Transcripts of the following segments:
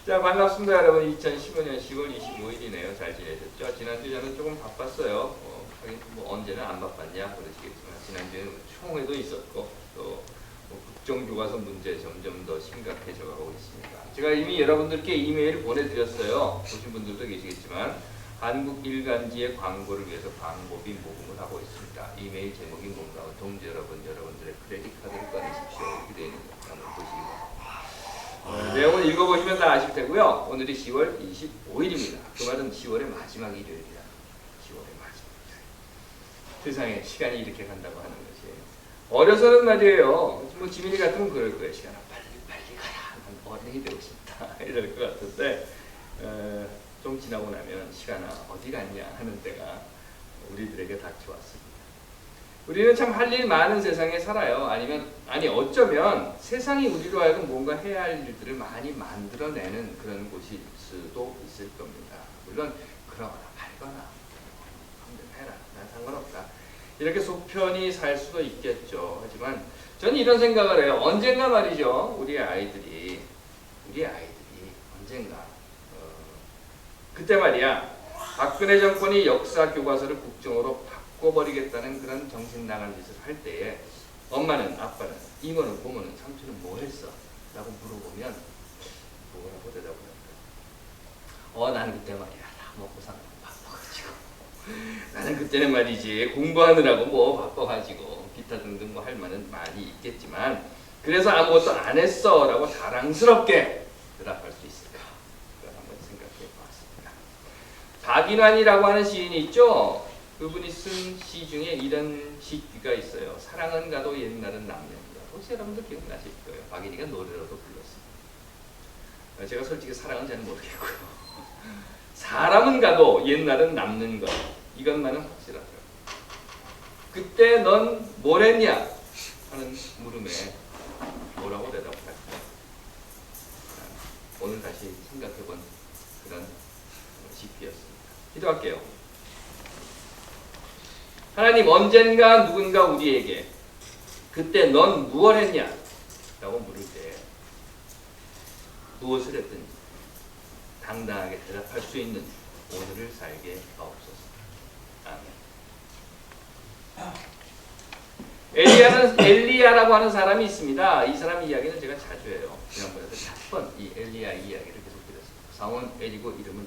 자, 반갑습니다, 여러분. 2015년 10월 25일이네요. 잘 지내셨죠? 지난주 저는 조금 바빴어요. 하긴 언제는 안 바빴냐 그러시겠지만 지난주에는 총회도 있었고 또 국정교과서 문제 점점 더 심각해져 가고 있습니다. 제가 이미 여러분들께 이메일 보내드렸어요. 보신 분들도 계시겠지만 한국 일간지의 광고를 위해서 광고비 모금을 하고 있습니다. 이메일 제목이 뭔가 동지 여러분, 여러분들의 크레딧 카드를 꺼내십시오. 이렇게 되어 있는 거 한번 보시기 바랍니다. 내용을 읽어보시면 다 아실 테고요. 오늘이 10월 25일입니다. 그 말은 10월의 마지막 일요일이다. 10월의 마지막 일요일. 세상에 시간이 이렇게 간다고 하는 것이. 어려서는 말이에요. 뭐 지민이 같으면 그럴 거예요. 시간아 빨리 가라. 난 어른이 되고 싶다. 이럴 것 같은데 좀 지나고 나면 시간아 어디 갔냐 하는 때가 우리들에게 닥쳐왔습니다. 우리는 참 할 일 많은 세상에 살아요. 아니 어쩌면 세상이 우리로 하여금 뭔가 해야 할 일들을 많이 만들어내는 그런 곳일 수도 있을 겁니다. 물론 그러거나 말거나 해라, 난 상관없다. 이렇게 속편히 살 수도 있겠죠. 하지만 저는 이런 생각을 해요. 언젠가 말이죠. 우리 아이들이 언젠가 그때 말이야. 박근혜 정권이 역사 교과서를 국정으로 바꿔버리겠다는 그런 정신 나간 짓을 할 때에 엄마는, 아빠는, 이모는, 고모는, 삼촌은 뭐 했어? 라고 물어보면 뭐라고 대답을 할까요? 나는 그때 말이야 다 먹고 사는 거 바빠가지고 나는 그때는 말이지 공부하느라고 뭐 바빠가지고 기타 등등 뭐 할 만은 많이 있겠지만 그래서 아무것도 안 했어 라고 자랑스럽게 대답할 수 있을까? 그걸 한번 생각해 보았습니다. 박인환이라고 하는 시인이 있죠? 그분이 쓴 시 중에 이런 시귀가 있어요. 사랑은 가도 옛날은 남는다. 혹시 여러분들 기억나실 거예요. 박인이가 노래로도 불렀습니다. 제가 솔직히 사랑은 잘 모르겠고요. 사람은 가도 옛날은 남는 것. 이것만은 확실하더라고요. 그때 넌 뭘 했냐? 하는 물음에 뭐라고 대답할까요? 오늘 다시 생각해본 그런 시귀였습니다. 기도할게요. 하나님, 언젠가 누군가 우리에게 그때 넌 무엇 했냐? 라고 물을 때 무엇을 했든지 당당하게 대답할 수 있는 오늘을 살게 하옵소서. 아멘. 엘리야라고 하는 사람이 있습니다. 이 사람 이야기는 제가 자주 해요. 지난번에도 몇 번 이 엘리야 이야기를 계속 드렸습니다. 사원 엘이고 이름은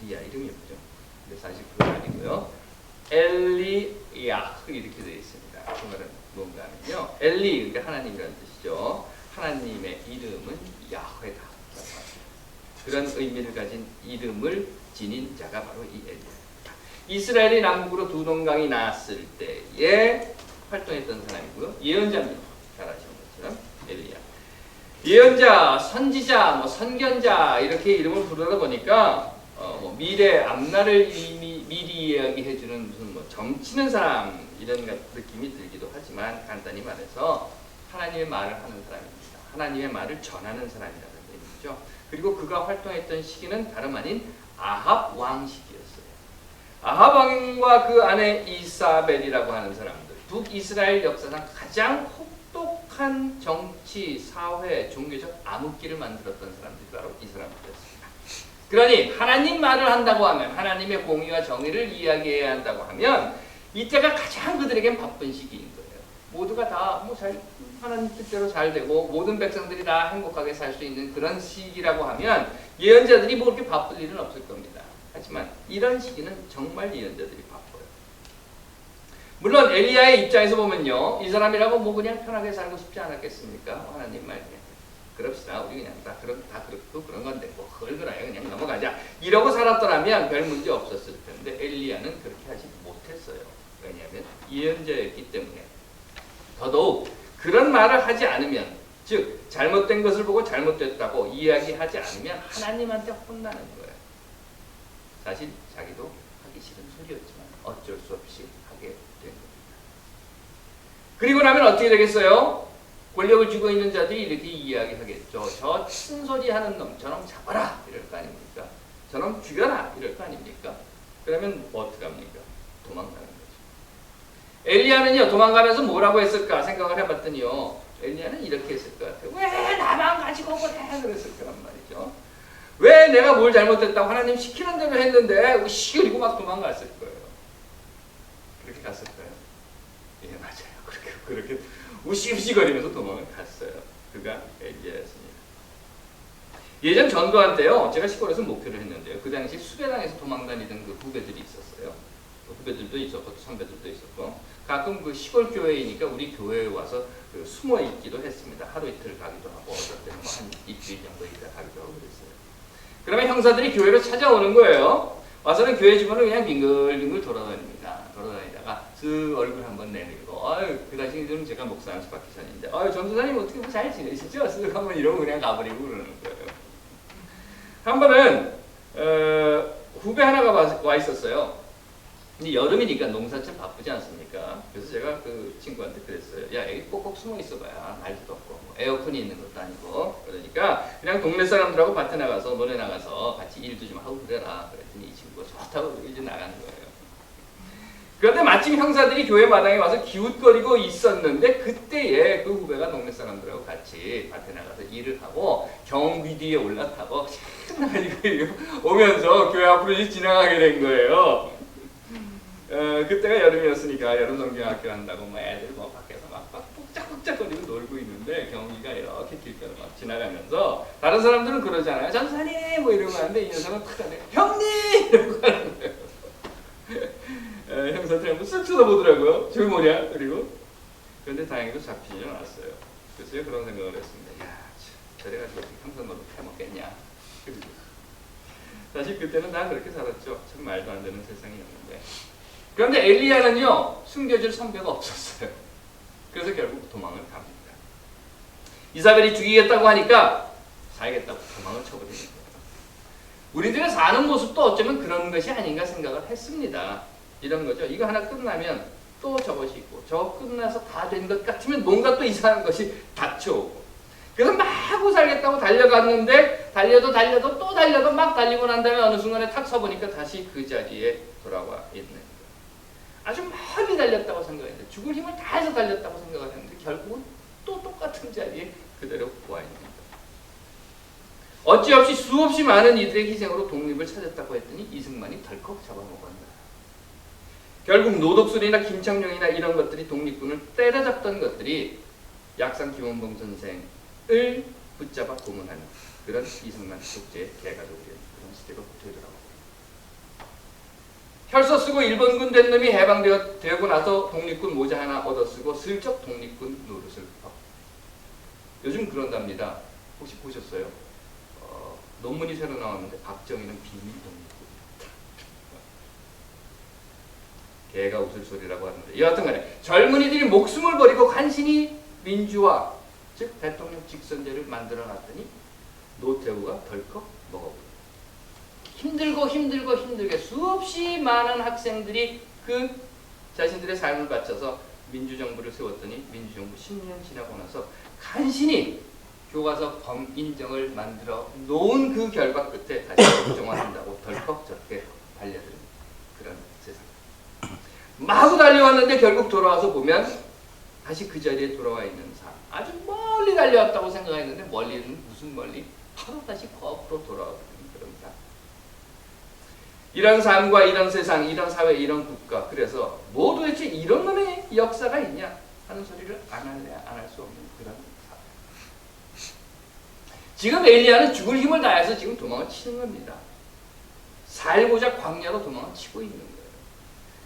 리야 이름이 뭐죠? 근데 사실 그건 아니고요. 엘리야 이렇게 되어 있습니다. 그 말은 뭔가 하면요. 엘리 그러니까 하나님이라는 뜻이죠. 하나님의 이름은 야훼다. 그런 의미를 가진 이름을 지닌 자가 바로 이 엘리야입니다. 이스라엘이 남북으로 두 동강이 나왔을 때에 활동했던 사람이고요. 예언자입니다. 잘 아시는 것처럼 엘리야. 예언자, 선지자, 선견자 이렇게 이름을 부르다 보니까 미래 앞날을 미리 이야기해주는 무슨 점치는 사람 이런 느낌이 들기도 하지만 간단히 말해서 하나님의 말을 하는 사람입니다. 하나님의 말을 전하는 사람이라는 의미죠. 그리고 그가 활동했던 시기는 다름 아닌 아합 왕 시기였어요. 아합 왕과 그 아내 이사벨이라고 하는 사람들, 북이스라엘 역사상 가장 혹독한 정치, 사회, 종교적 암흑기를 만들었던 사람들이 바로 이 사람들이었습니다. 그러니 하나님 말을 한다고 하면 하나님의 공의와 정의를 이야기해야 한다고 하면 이때가 가장 그들에겐 바쁜 시기인 거예요. 모두가 다 하나님 뜻대로 잘 되고 모든 백성들이 다 행복하게 살 수 있는 그런 시기라고 하면 예언자들이 뭐 그렇게 바쁠 일은 없을 겁니다. 하지만 이런 시기는 정말 예언자들이 바빠요. 물론 엘리야의 입장에서 보면요. 이 사람이라고 뭐 그냥 편하게 살고 싶지 않았겠습니까? 하나님 말이에요. 그럽시다. 우리 그냥 다 그렇고 그런 건데 뭐 헐거라요. 그냥 넘어가자. 이러고 살았더라면 별 문제 없었을 텐데 엘리야는 그렇게 하지 못했어요. 왜냐하면 예언자였기 때문에. 더더욱 그런 말을 하지 않으면 즉 잘못된 것을 보고 잘못됐다고 이야기하지 않으면 하나님한테 혼나는 거예요. 사실 자기도 하기 싫은 소리였지만 어쩔 수 없이 하게 된 겁니다. 그리고 나면 어떻게 되겠어요? 권력을 쥐고 있는 자들이 이렇게 이야기하겠죠. 저 쓴소리하는 놈 저놈 잡아라 이럴 거 아닙니까? 저놈 죽여라 이럴 거 아닙니까? 그러면 어떻게 합니까? 도망가는 거죠. 엘리야는요 도망가면서 뭐라고 했을까 생각을 해봤더니요 엘리야는 이렇게 했을 것 같아요. 왜 나만 가지고 그래 그랬을 거란 말이죠. 왜 내가 뭘 잘못했다고 하나님 시키는 대로 했는데 우시 그리고 막 도망갔을 거예요. 그렇게 갔을 거예요. 예, 맞아요. 그렇게 우시우시 거리면서 도망을 갔어요. 그가 엘리야였습니다. 예전 전도할 때요, 제가 시골에서 목회를 했는데요. 그 당시 수배당에서 도망다니던 그 후배들이 있었어요. 후배들도 있었고 선배들도 있었고, 가끔 그 시골 교회이니까 우리 교회에 와서 그 숨어 있기도 했습니다. 하루 이틀 가기도 하고 어떨 때는 뭐 한 이틀 정도 있다 가기도 하고 그랬어요. 그러면 형사들이 교회로 찾아오는 거예요. 와서는 교회 주변을 그냥 빙글빙글 돌아다닙니다. 돌아다니다가 그 얼굴 한번 내밀고, 아유, 그 당시에는 제가 목사 안수 받기 전인데, 아유, 전도사님 어떻게 뭐 잘 지내시죠? 쓱 한번 이러고 그냥 가버리고 그러는 거예요. 한 번은 후배 하나가 와 있었어요. 근데 여름이니까 농사철 바쁘지 않습니까? 그래서 제가 그 친구한테 그랬어요. 야, 여기 꼭꼭 숨어 있어봐야 날도 덥고 뭐 에어컨이 있는 것도 아니고 그러니까 그냥 동네 사람들하고 밭에 나가서 논에 나가서 같이 일도 좀 하고 그래라. 그랬더니 이 친구가 좋다고 이제 나가는 거예요. 그런데 마침 형사들이 교회 마당에 와서 기웃거리고 있었는데 그때에 그 후배가 동네 사람들하고 같이 밭에 나가서 일을 하고 경비 뒤에 올라타고 오면서 교회 앞으로 지나가게 된 거예요. 그때가 여름이었으니까 여름 성경학교 한다고 뭐 애들 뭐 밖에서 막 푹짝푹짝거리고 놀고 있는데 경비가 이렇게 길가로 막 지나가면서 다른 사람들은 그러잖아요. 전사님 뭐 이러고 하는데 이 녀석은 탁 하네. 형님! 이러고 하는 거예요. 형사들이 한번 쓱 쳐다보더라고요. 저기 뭐냐? 그리고 그런데 다행히도 잡히지 않았어요. 그래서 그런 생각을 했습니다. 야, 저래가지고 형사 너도 패먹겠냐? 그리고 사실 그때는 다 그렇게 살았죠. 참 말도 안 되는 세상이었는데. 그런데 엘리야는요, 숨겨질 선배가 없었어요. 그래서 결국 도망을 갑니다. 이사벨이 죽이겠다고 하니까 살겠다고 도망을 쳐버리는 거예요. 우리들의 사는 모습도 어쩌면 그런 것이 아닌가 생각을 했습니다. 이런 거죠. 이거 하나 끝나면 또 저것이 있고, 저거 끝나서 다 된 것 같으면 뭔가 또 이상한 것이 닥쳐오고. 그래서 마구 살겠다고 달려갔는데 달려도 또 달려도 막 달리고 난 다음에 어느 순간에 탁 서보니까 다시 그 자리에 돌아와 있는 거예요. 아주 멀리 달렸다고 생각했는데 죽을 힘을 다해서 달렸다고 생각을 했는데 결국은 또 똑같은 자리에 그대로 와 있는 거예요. 어찌없이 수없이 많은 이들의 희생으로 독립을 찾았다고 했더니 이승만이 덜컥 잡아먹었나. 결국 노독술이나 김창룡이나 이런 것들이 독립군을 때려잡던 것들이 약산 김원봉 선생을 붙잡아 고문하는 그런 이승만 독재의 개가족의 그런 시대가 되더라고요. 혈서 쓰고 일본군 된 놈이 해방되고 나서 독립군 모자 하나 얻어쓰고 슬쩍 독립군 노릇을 하고. 요즘 그런답니다. 혹시 보셨어요? 논문이 새로 나왔는데 박정희는 비밀 독립군이었다. 개가 웃을 소리라고 하는데 여하튼 간에 젊은이들이 목숨을 버리고 간신히 민주화, 즉 대통령 직선제를 만들어놨더니 노태우가 덜컥 먹어버렸다. 힘들게 수없이 많은 학생들이 그 자신들의 삶을 바쳐서 민주정부를 세웠더니 민주정부 10년 지나고 나서 간신히 교과서 범인정을 만들어 놓은 그 결과 끝에 다시 국정화한다고 덜컥 저렇게 달려드는 그런 세상. 마구 달려왔는데 결국 돌아와서 보면 다시 그 자리에 돌아와 있는 삶. 아주 멀리 달려왔다고 생각했는데 멀리는 무슨 멀리? 바로 다시 거꾸로 돌아오는 그런 삶. 이런 삶과 이런 세상, 이런 사회, 이런 국가. 그래서 뭐 도대체 이런 놈의 역사가 있냐 하는 소리를 안 할 수 없는 그런 사회. 지금 엘리야는 죽을 힘을 다해서 지금 도망을 치는 겁니다. 살고자 광야로 도망을 치고 있는 거예요.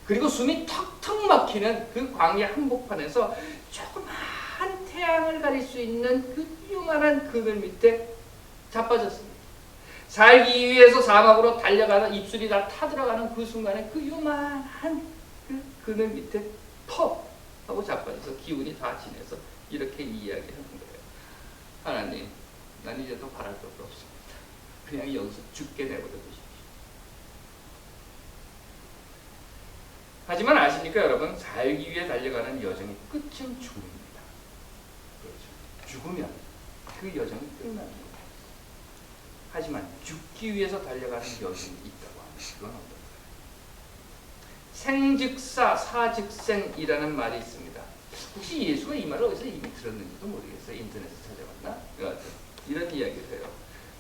그리고 숨이 턱턱 막히는 그 광야 한복판에서 조그마한 태양을 가릴 수 있는 그 요만한 그늘 밑에 자빠졌습니다. 살기 위해서 사막으로 달려가는 입술이 다 타들어가는 그 순간에 그 요만한 그 그늘 밑에 퍽 하고 자빠져서 기운이 다 지내서 이렇게 이야기하는 거예요. 하나님, 난 이제 더 바랄 것도 없습니다. 그냥 여기서 죽게 내버려 두십시오. 하지만 아십니까 여러분? 살기 위해 달려가는 여정의 끝은 죽음입니다. 그렇죠. 죽으면 그 여정이 끝나는 거예요. 하지만 죽기 위해서 달려가는 여정이 있다고 하면 그건 어떨까요? 생즉사, 사즉생이라는 말이 있습니다. 혹시 예수가 이 말을 어디서 이미 들었는지도 모르겠어요. 인터넷에 찾아봤나? 이런 이야기를 해요.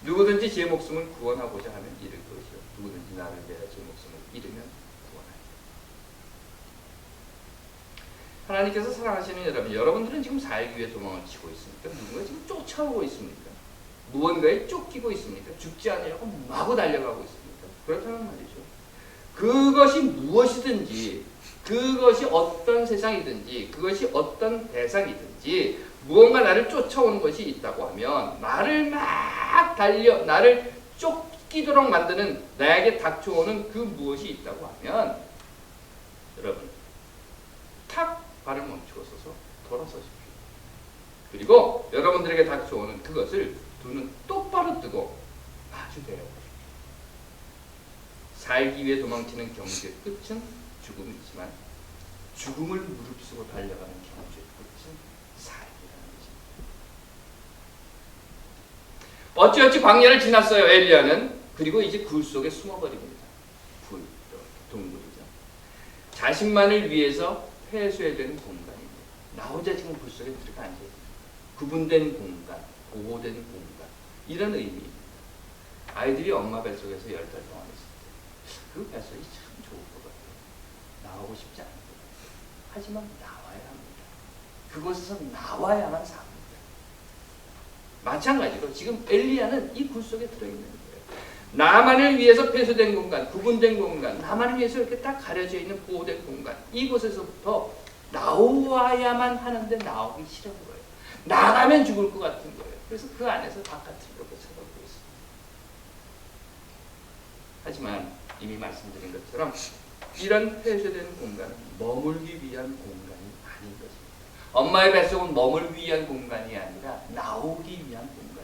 누구든지 제 목숨을 구원하고자 하면 잃을 것이요 누구든지 나를 위하여 제 목숨을 잃으면 구원하리라. 하나님께서 사랑하시는 여러분, 여러분들은 지금 살기 위해 도망을 치고 있습니까? 누군가 지금 쫓아오고 있습니까? 무언가에 쫓기고 있습니까? 죽지 않으려고 마구 달려가고 있습니까? 그렇다면 말이죠. 그것이 무엇이든지, 그것이 어떤 세상이든지, 그것이 어떤 대상이든지 무언가 나를 쫓아오는 것이 있다고 하면 나를 막 나를 쫓기도록 만드는 나에게 닥쳐오는 그 무엇이 있다고 하면 여러분 탁 발을 멈추고 서서 돌아서십시오. 그리고 여러분들에게 닥쳐오는 그것을 두 눈 똑바로 뜨고 마주대어보십시오. 살기 위해 도망치는 경주의 끝은 죽음이지만 죽음을 무릅쓰고 달려가는 경주의 끝은 삶이라는 것입니다. 어찌어찌 광야를 지났어요. 엘리야는. 그리고 이제 굴 속에 숨어버립니다. 동굴이죠. 자신만을 위해서 폐쇄된 공간입니다. 나 혼자 지금 굴 속에 들어가 앉아있어요. 구분된 공간, 보호된 공간, 이런 의미입니다. 아이들이 엄마 뱃속에서 10달 동안 있을 때 그 뱃속이 참 좋을 것 같아요. 나오고 싶지 않은 것 같아요. 하지만 나와야 합니다. 그곳에서 나와야만 삽니다. 마찬가지로 지금 엘리야는 이 굴 속에 들어있는 거예요. 나만을 위해서 폐쇄된 공간, 구분된 공간, 나만을 위해서 이렇게 딱 가려져 있는 보호된 공간, 이곳에서부터 나와야만 하는데 나오기 싫은 거예요. 나가면 죽을 것 같은 거예요. 그래서 그 안에서 바깥을 이렇게 쳐다보고 있습니다. 하지만 이미 말씀드린 것처럼 이런 폐쇄된 공간은 머물기 위한 공간이 아닌 것입니다. 엄마의 뱃속은 머물기 위한 공간이 아니라 나오기 위한 공간입니다.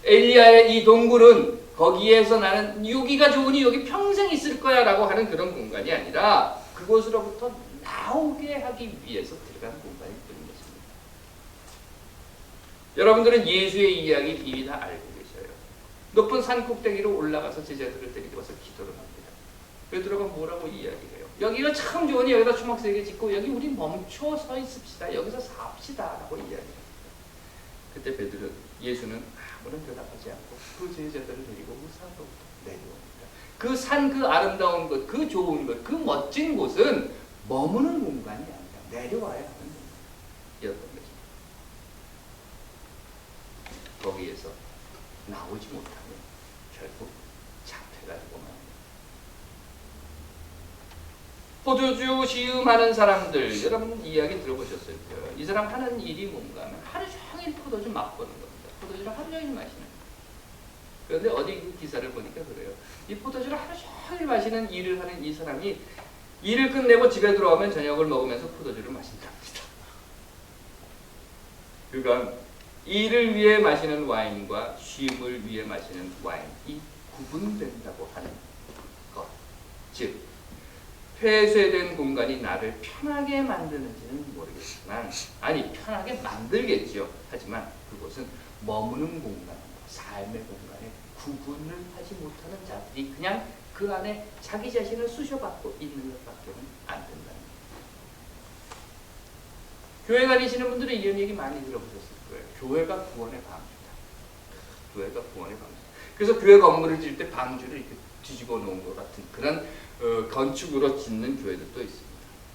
엘리야의 이 동굴은 거기에서 나는 여기가 좋으니 여기 평생 있을 거야 라고 하는 그런 공간이 아니라 그곳으로부터 나오게 하기 위해서 들어간 공간이 되는 것입니다. 여러분들은 예수의 이야기 이미 다 알고 계셔요. 높은 산 꼭대기로 올라가서 제자들을 데리고 와서 기도를 합니다. 베드로가 뭐라고 이야기해요? 여기가 참 좋으니 여기다 초막 3개 짓고 여기 우리 멈춰 서 있읍시다. 여기서 삽시다 라고 이야기합니다. 그때 예수는 아무런 대답하지 않고 그 제자들을 데리고 그 산으로부터 내려옵니다. 그 산, 그 아름다운 것, 그 좋은 것, 그 멋진 곳은 머무는 공간이 아니라 내려와야 하는 공간이었던 것입니다. 거기에서 나오지 못하면 결국 잡혀가지고 맙니다. 포도주 시음하는 사람들, 여러분 이야기 들어보셨을 거예요. 이 사람 하는 일이 뭔가 하면 하루 종일 포도주 맛보는 겁니다. 포도주를 하루 종일 마시는 거예요. 그런데 어디 그 기사를 보니까 그래요. 이 포도주를 하루 종일 마시는 일을 하는 이 사람이 일을 끝내고 집에 들어오면 저녁을 먹으면서 포도주를 마신답니다. 그건 일을 위해 마시는 와인과 쉼을 위해 마시는 와인이 구분된다고 하는 것. 즉, 폐쇄된 공간이 나를 편하게 만드는지는 모르겠지만, 아니 편하게 만들겠죠. 하지만 그곳은 머무는 공간, 삶의 공간에 구분을 하지 못하는 자들이 그냥 그 안에 자기 자신을 쑤셔받고 있는 것밖에는 안 된다는 거예요. 교회 다니시는 분들은 이런 얘기 많이 들어보셨을 거예요. 교회가 구원의 방주다. 교회가 구원의 방주. 그래서 교회 건물을 지을 때 방주를 이렇게 뒤집어 놓은 것 같은 그런 건축으로 짓는 교회들도 있습니다.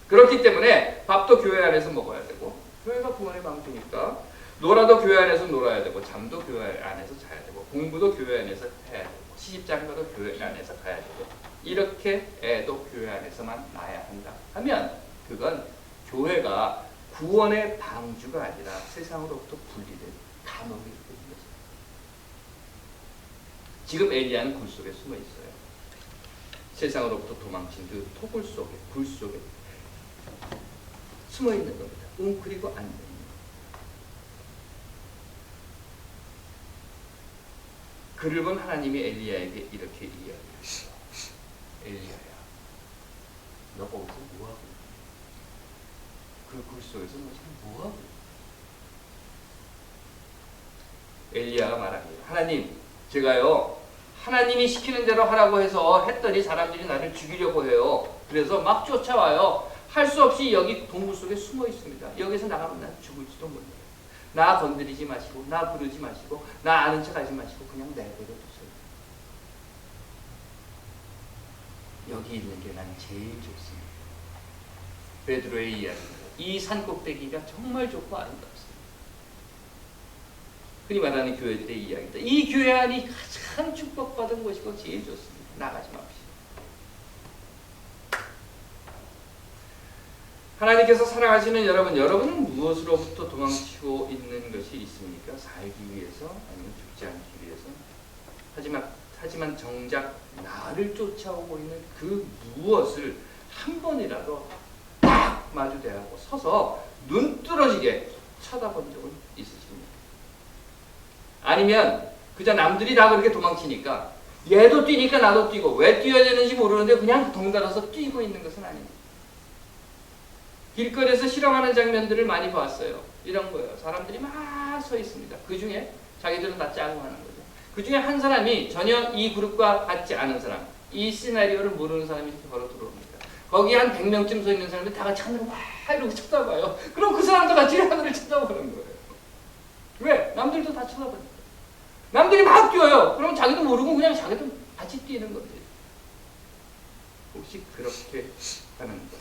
그렇기 때문에 밥도 교회 안에서 먹어야 되고, 교회가 구원의 방주니까 놀아도 교회 안에서 놀아야 되고, 잠도 교회 안에서 자야 되고, 공부도 교회 안에서 해야 되고, 시집장가도 교회 안에서 가야 되고, 이렇게 애도 교회 안에서만 낳아야 한다 하면 그건 교회가 구원의 방주가 아니라 세상으로부터 분리된 감옥이 되는 것입니다. 지금 엘리야는 굴 속에 숨어 있어요. 세상으로부터 도망친 그 토굴 속에, 굴 속에 숨어 있는 겁니다. 웅크리고 앉아 있는 겁니다. 그를 본 하나님이 엘리야에게 이렇게 이야기했어요. 엘리야야, 너 거기서 뭐하고 있니? 그 굴 속에서 너 지금 뭐하고 있니? 엘리야가 말합니다. 하나님, 제가요 하나님이 시키는 대로 하라고 해서 했더니 사람들이 나를 죽이려고 해요. 그래서 막 쫓아와요. 할 수 없이 여기 동굴 속에 숨어 있습니다. 여기서 나가면 난 죽을지도 몰라요. 나 건드리지 마시고 나 부르지 마시고 나 아는 척 하지 마시고 그냥 내버려 두세요. 여기 있는 게 난 제일 좋습니다. 베드로의 이야기입니다. 이 산꼭대기가 정말 좋고 아름답습니다. 흔히 말하는 교회들의 이야기입니다. 이 교회 안이 가장 축복받은 곳이고 제일 좋습니다. 나가지 맙시다. 하나님께서 사랑하시는 여러분은 무엇으로부터 도망치고 있는 것이 있습니까? 살기 위해서 아니면 죽지 않기 위해서? 하지만 정작 나를 쫓아오고 있는 그 무엇을 한 번이라도 딱 마주대하고 서서 눈 뚫어지게 쳐다본 적은 있으십니까? 아니면 그저 남들이 다 그렇게 도망치니까 얘도 뛰니까 나도 뛰고 왜 뛰어야 되는지 모르는데 그냥 덩달아서 뛰고 있는 것은 아닙니다. 길거리에서 실험하는 장면들을 많이 봤어요. 이런 거예요. 사람들이 막 서 있습니다. 그 중에 자기들은 다 짜고 하는 거죠. 그 중에 한 사람이 전혀 이 그룹과 같지 않은 사람, 이 시나리오를 모르는 사람이 이렇게 걸어 들어옵니다. 거기 한 100명쯤 서 있는 사람들이 다 같이 하늘을 막 이러고 쳐다봐요. 그럼 그 사람도 같이 하늘을 쳐다보는 거예요. 왜? 남들도 다 쳐다보니까. 남들이 막 뛰어요. 그러면 자기도 모르고 그냥 자기도 같이 뛰는 거지. 혹시 그렇게 하는 거?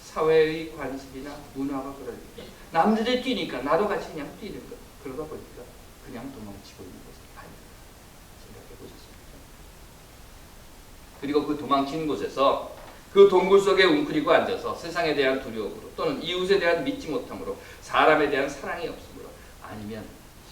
사회의 관습이나 문화가 그러니까 남들이 뛰니까 나도 같이 그냥 뛰는 것. 그러다 보니까 그냥 도망치고 있는 것은 아닙니다. 생각해 보셨습니까? 그리고 그 도망치는 곳에서 그 동굴 속에 웅크리고 앉아서 세상에 대한 두려움으로 또는 이웃에 대한 믿지 못함으로 사람에 대한 사랑이 없으므로 아니면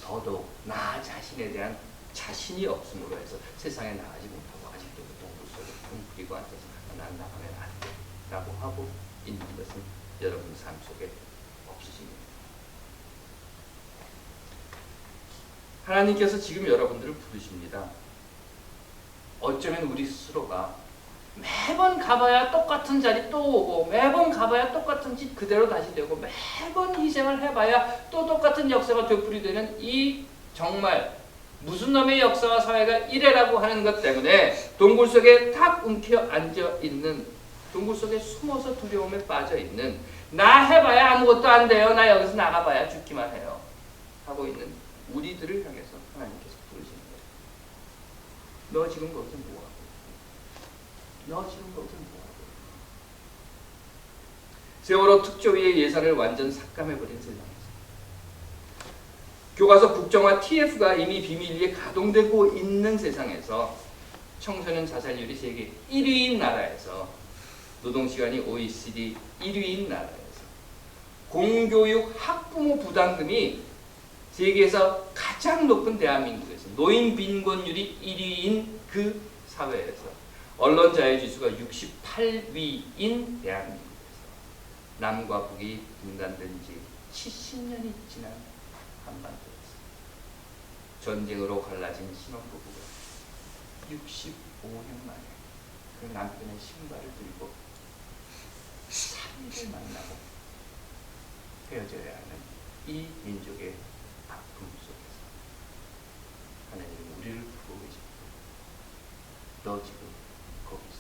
더더욱 나 자신에 대한 자신이 없음으로 해서 세상에 나가지 못하고 아직도 그 동굴 속에 웅크리고 앉아서 난 나가면 안 돼 라고 하고 있는 것은 여러분 삶 속에 없으십니다. 하나님께서 지금 여러분들을 부르십니다. 어쩌면 우리 스스로가 매번 가봐야 똑같은 자리 또 오고 매번 가봐야 똑같은 짓 그대로 다시 되고 매번 희생을 해봐야 또 똑같은 역사가 되풀이되는 이 정말 무슨 놈의 역사와 사회가 이래라고 하는 것 때문에 동굴 속에 탁 움켜 앉아있는 동굴 속에 숨어서 두려움에 빠져있는 나 해봐야 아무것도 안 돼요. 나 여기서 나가봐야 죽기만 해요. 하고 있는 우리들을 향해서 하나님께서 부르시는 거예요. 너 지금 거기서 뭐하고 너 지금 거기서 뭐하고 세월호 특조위의 예산을 완전 삭감해버린 세상에서 교과서 국정화 TF가 이미 비밀리에 가동되고 있는 세상에서 청소년 자살률이 세계 1위인 나라에서 노동시간이 OECD 1위인 나라에서 공교육 학부모 부담금이 세계에서 가장 높은 대한민국에서 노인 빈곤율이 1위인 그 사회에서 언론 자유지수가 68위인 대한민국에서 남과 북이 분단된 지 70년이 지난 한반도에서 전쟁으로 갈라진 신혼부부가 65년 만에 그 남편의 신발을 들고 3일을 만나고 헤어져야 하는 이 민족의 아픔 속에서 하나님은 우리를 부르고 계십니다. 너 지금 거기서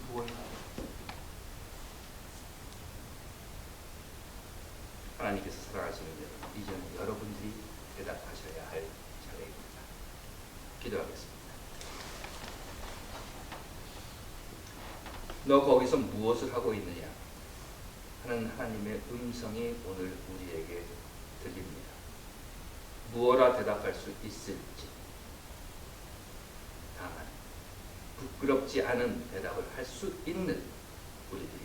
무엇을 하고 하나님께서 사랑하시는 여러분, 이제는 여러분들이 대답하셔야 할 차례입니다. 기도하겠습니다. 너 거기서 무엇을 하고 있느냐 하는 하나님의 음성이 오늘 우리에게 들립니다. 무엇라 대답할 수 있을지, 다만 부끄럽지 않은 대답을 할 수 있는 우리들이